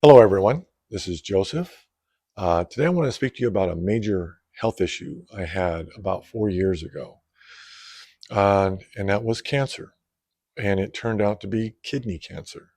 Hello, everyone. This is Joseph. Today I want to speak to you about a major health issue I had about 4 years ago. And that was cancer. And it turned out to be kidney cancer.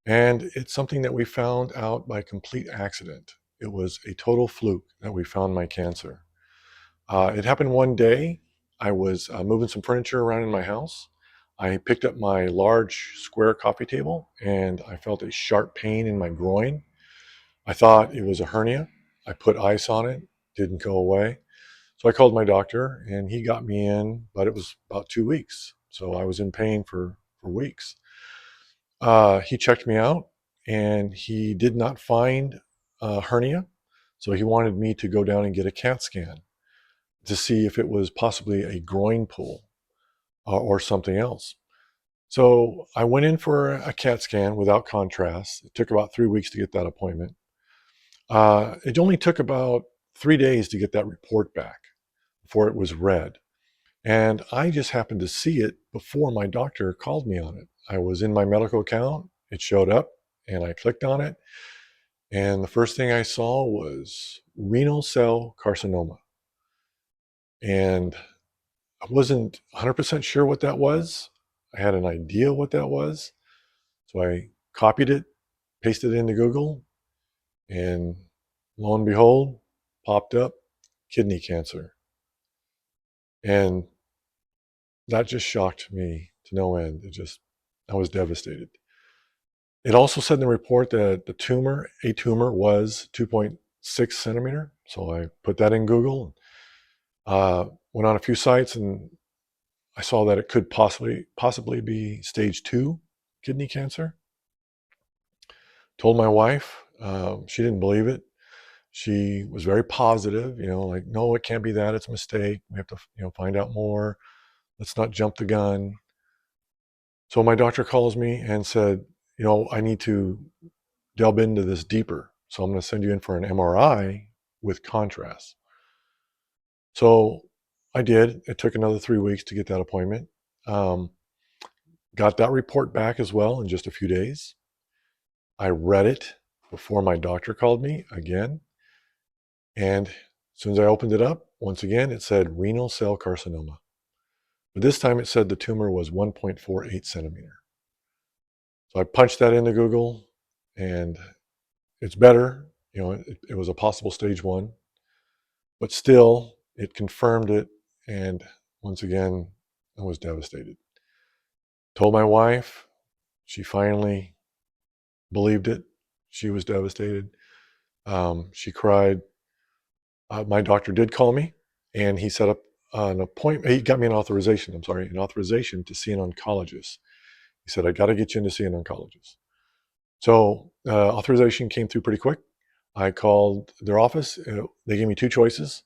And it's something that we found out by complete accident. It was a total fluke that we found my cancer. It happened one day. I was moving some furniture around in my house. I picked up my large square coffee table and I felt a sharp pain in my groin. I thought it was a hernia. I put ice on it, didn't go away. So I called my doctor and he got me in, but it was about 2 weeks. So I was in pain for weeks. He checked me out and he did not find a hernia. So he wanted me to go down and get a CAT scan to see if it was possibly a groin pull or something else. So I went in for a CAT scan without contrast. It took about 3 weeks to get that appointment. It only took about 3 days to get that report back before it was read. And I just happened to see it before my doctor called me on it. I was in my medical account, it showed up, and I clicked on it. And the first thing I saw was renal cell carcinoma. And I wasn't 100% sure what that was. I had an idea what that was. So I copied it, pasted it into Google, and lo and behold, popped up kidney cancer. And that just shocked me to no end. I was devastated. It also said in the report that a tumor was 2.6 centimeter. So I put that in Google, went on a few sites, and I saw that it could possibly be stage 2 kidney cancer. Told my wife, she didn't believe it. She was very positive, like, no, it can't be that. It's a mistake. We have to, find out more. Let's not jump the gun. So my doctor calls me and said, I need to delve into this deeper. So I'm going to send you in for an MRI with contrast. So I did. It took another 3 weeks to get that appointment. Got that report back as well in just a few days. I read it before my doctor called me again. And as soon as I opened it up, once again, it said renal cell carcinoma. But this time it said the tumor was 1.48 centimeter. So I punched that into Google and it's better. It was a possible stage 1, but still it confirmed it. And once again, I was devastated. Told my wife, she finally believed it. She was devastated. She cried. My doctor did call me and he set up an appointment. He got me an authorization to see an oncologist. He said, I got to get you in to see an oncologist. So authorization came through pretty quick. I called their office. They gave me 2 choices.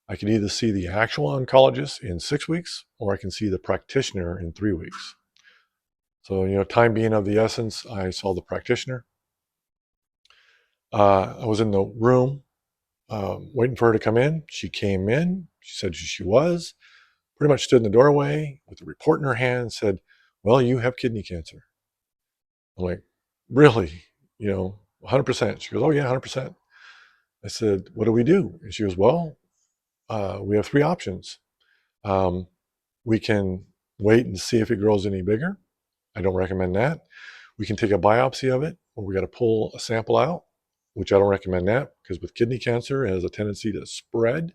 I could either see the actual oncologist in 6 weeks or I can see the practitioner in 3 weeks. So, time being of the essence, I saw the practitioner. I was in the room waiting for her to come in. She came in. She said she was. Pretty much stood in the doorway with the report in her hand and said, well, you have kidney cancer. I'm like, really? 100%. She goes, oh yeah, 100%. I said, what do we do? And she goes, well, we have 3 options. We can wait and see if it grows any bigger. I don't recommend that. We can take a biopsy of it, or we got to pull a sample out, which I don't recommend that because with kidney cancer, it has a tendency to spread.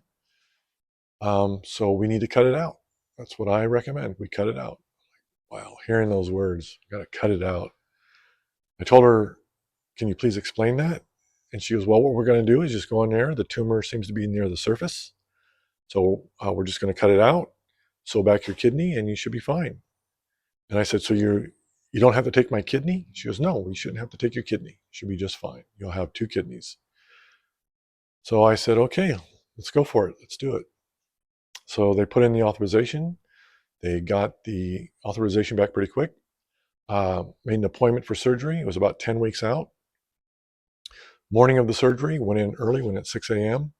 So we need to cut it out. That's what I recommend. We cut it out. Wow, hearing those words, got to cut it out. I told her, can you please explain that? And she goes, well, what we're going to do is just go in there. The tumor seems to be near the surface. So we're just going to cut it out, sew back your kidney, and you should be fine. And I said, so you don't have to take my kidney? She goes, no, you shouldn't have to take your kidney. You should be just fine. You'll have 2 kidneys. So I said, okay, let's go for it. Let's do it. So they put in the authorization. They got the authorization back pretty quick. Made an appointment for surgery. It was about 10 weeks out. Morning of the surgery, went in early, went at 6 a.m.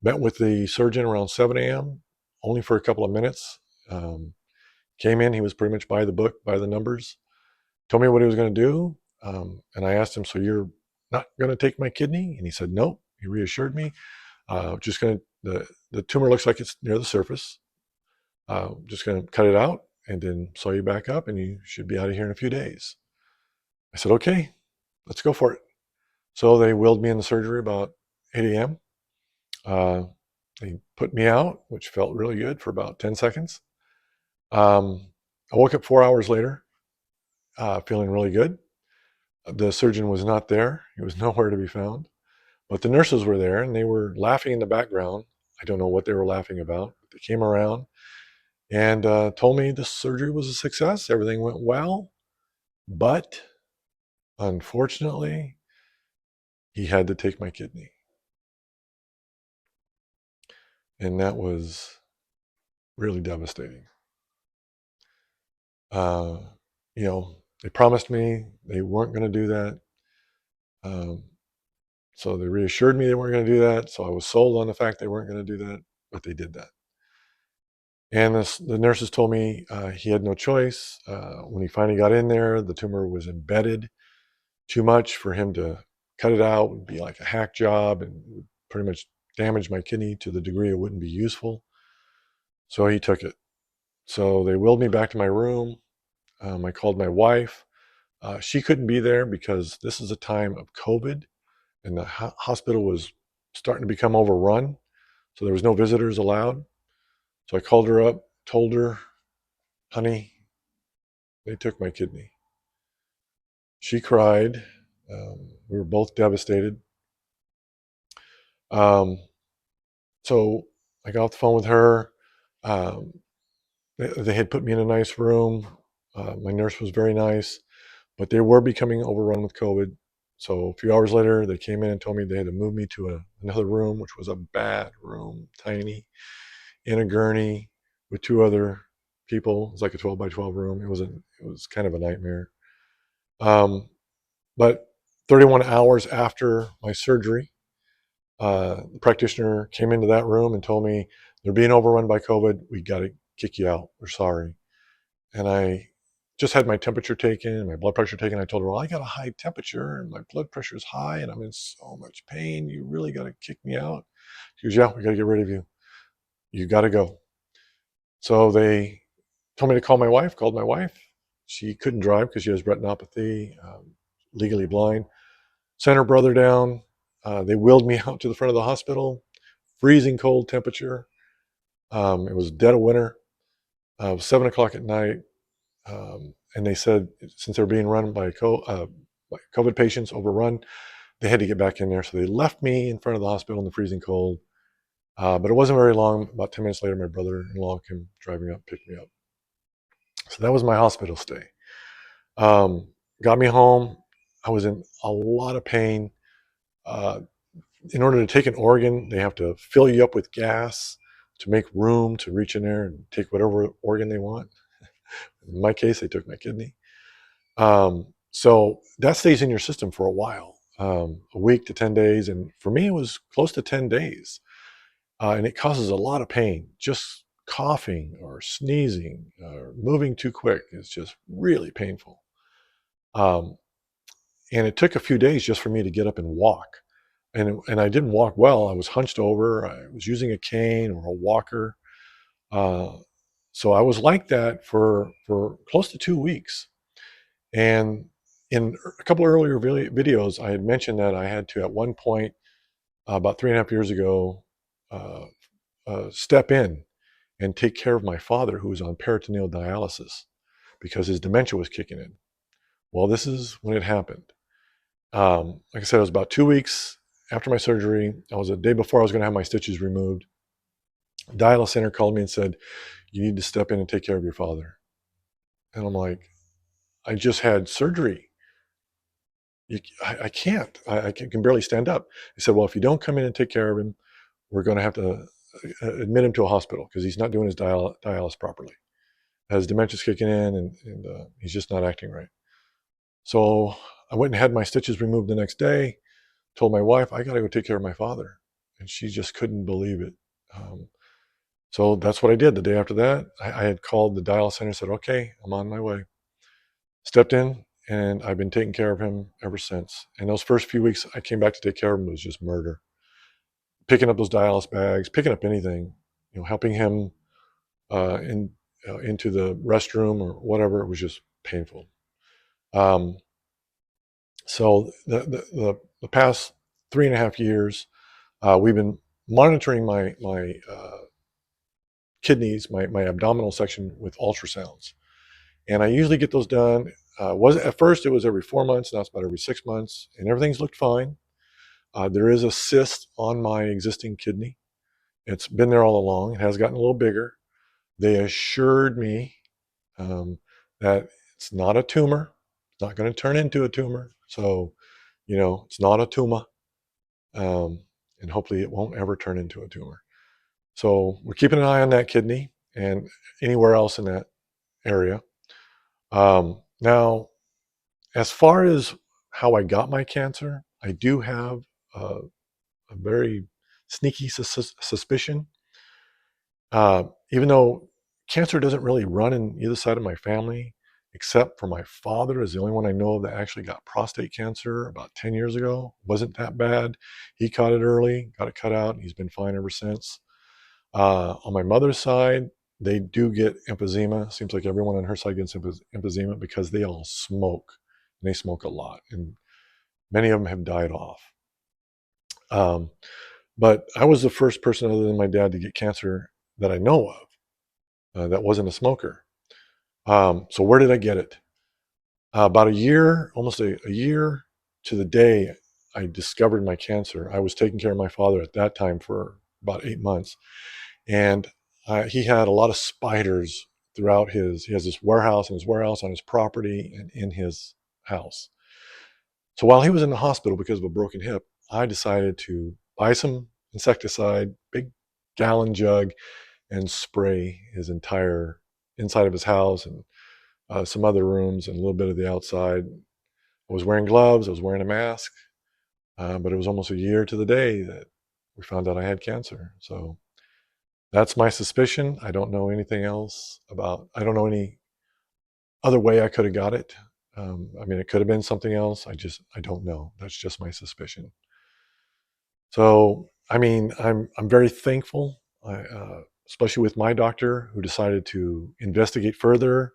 Met with the surgeon around 7 a.m., only for a couple of minutes. Came in, he was pretty much by the book, by the numbers. Told me what he was going to do. And I asked him, so you're not going to take my kidney? And he said, nope. He reassured me. Just going to, the tumor looks like it's near the surface. Just going to cut it out and then sew you back up, and you should be out of here in a few days. I said, okay, let's go for it. So they wheeled me in the surgery about 8 a.m. They put me out, which felt really good for about 10 seconds. I woke up 4 hours later, feeling really good. The surgeon was not there. He was nowhere to be found. But the nurses were there, and they were laughing in the background. I don't know what they were laughing about. They came around and told me the surgery was a success. Everything went well. But unfortunately, he had to take my kidney. And that was really devastating. Uh, they promised me they weren't going to do that. So they reassured me they weren't going to do that. So I was sold on the fact they weren't going to do that, but they did that. And the nurses told me he had no choice. When he finally got in there, the tumor was embedded too much for him to cut it out. It would be like a hack job and would pretty much damage my kidney to the degree it wouldn't be useful. So he took it. So they wheeled me back to my room. I called my wife. She couldn't be there because this is a time of COVID and the hospital was starting to become overrun. So there was no visitors allowed. So I called her up, told her, honey, they took my kidney. She cried. We were both devastated. So I got off the phone with her. They had put me in a nice room. My nurse was very nice, but they were becoming overrun with COVID. So a few hours later, they came in and told me they had to move me to another room, which was a bad room, tiny, in a gurney with two other people. It was like a 12 by 12 room. It was kind of a nightmare. But 31 hours after my surgery, the practitioner came into that room and told me, they're being overrun by COVID. We got to kick you out. We're sorry. And I just had my temperature taken and my blood pressure taken. I told her, well, I got a high temperature and my blood pressure is high and I'm in so much pain. You really got to kick me out. She goes, yeah, we got to get rid of you. You got to go. So they told me to call my wife, called my wife. She couldn't drive because she has retinopathy, legally blind. Sent her brother down. They wheeled me out to the front of the hospital, freezing cold temperature. It was dead of winter. It was 7 o'clock at night. And they said, since they were being run by COVID patients, overrun, they had to get back in there. So they left me in front of the hospital in the freezing cold. But it wasn't very long. About 10 minutes later, my brother-in-law came driving up, picked me up. So that was my hospital stay. Got me home. I was in a lot of pain. In order to take an organ, they have to fill you up with gas to make room to reach in there and take whatever organ they want. In my case, they took my kidney. So that stays in your system for a while, a week to 10 days. And for me, it was close to 10 days. And it causes a lot of pain. Just coughing or sneezing or moving too quick is just really painful. And it took a few days just for me to get up and walk. And I didn't walk well. I was hunched over. I was using a cane or a walker. So I was like that for close to 2 weeks. And in a couple of earlier videos, I had mentioned that I had to, at one point, about 3.5 years ago, step in and take care of my father, who was on peritoneal dialysis because his dementia was kicking in. Well, this is when it happened. Like I said, it was about 2 weeks after my surgery. I was a day before I was going to have my stitches removed. The dialysis center called me and said, you need to step in and take care of your father. And I'm like, I just had surgery. I can't. I can barely stand up. He said, well, if you don't come in and take care of him, we're going to have to admit him to a hospital because he's not doing his dialysis properly. His dementia's kicking in and he's just not acting right. So I went and had my stitches removed the next day, told my wife, I got to go take care of my father. And she just couldn't believe it. So that's what I did. The day after that, I had called the dialysis center and said, okay, I'm on my way. Stepped in and I've been taking care of him ever since. And those first few weeks I came back to take care of him was just murder. Picking up those dialysis bags, picking up anything, helping him into the restroom or whatever, it was just painful. So the past 3.5 years, we've been monitoring my kidneys, my abdominal section with ultrasounds, and I usually get those done. Was at first it was every 4 months, now it's about every 6 months, and everything's looked fine. There is a cyst on my existing kidney. It's been there all along. It has gotten a little bigger. They assured me that it's not a tumor. It's not going to turn into a tumor. So, it's not a tumor. And hopefully it won't ever turn into a tumor. So we're keeping an eye on that kidney and anywhere else in that area. Now, as far as how I got my cancer, I do have a very sneaky suspicion. Even though cancer doesn't really run in either side of my family, except for my father is the only one I know of that actually got prostate cancer about 10 years ago. Wasn't that bad. He caught it early, got it cut out, and he's been fine ever since. On my mother's side, they do get emphysema. Seems like everyone on her side gets emphysema because they all smoke, and they smoke a lot, and many of them have died off. But I was the first person other than my dad to get cancer that I know of that wasn't a smoker. So where did I get it? About a year, almost a year to the day I discovered my cancer. I was taking care of my father at that time for about 8 months. And he had a lot of spiders throughout he has this warehouse, on his property and in his house. So while he was in the hospital because of a broken hip, I decided to buy some insecticide, big gallon jug, and spray his entire inside of his house and some other rooms and a little bit of the outside. I was wearing gloves, I was wearing a mask, but it was almost a year to the day that we found out I had cancer. So that's my suspicion. I don't know anything else I don't know any other way I could have got it. It could have been something else. I don't know. That's just my suspicion. So, I'm very thankful, especially with my doctor who decided to investigate further,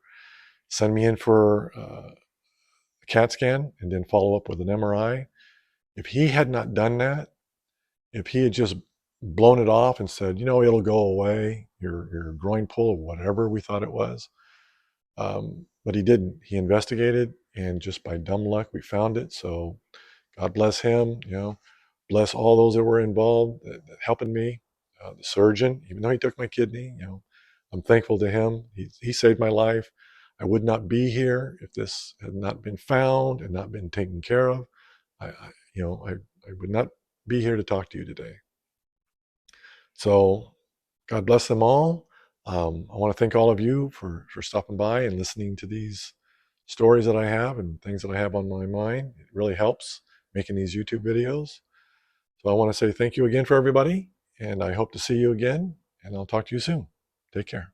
send me in for a CAT scan, and then follow up with an MRI. If he had not done that, if he had just blown it off and said, it'll go away, your groin pull or whatever we thought it was. But he didn't. He investigated, and just by dumb luck, we found it. So God bless him, bless all those that were involved, that helping me. The surgeon, even though he took my kidney, I'm thankful to him. He saved my life. I would not be here if this had not been found and not been taken care of. I would not be here to talk to you today. So God bless them all. I want to thank all of you for stopping by and listening to these stories that I have and things that I have on my mind. It really helps making these YouTube videos. So I want to say thank you again for everybody, and I hope to see you again, and I'll talk to you soon. Take care.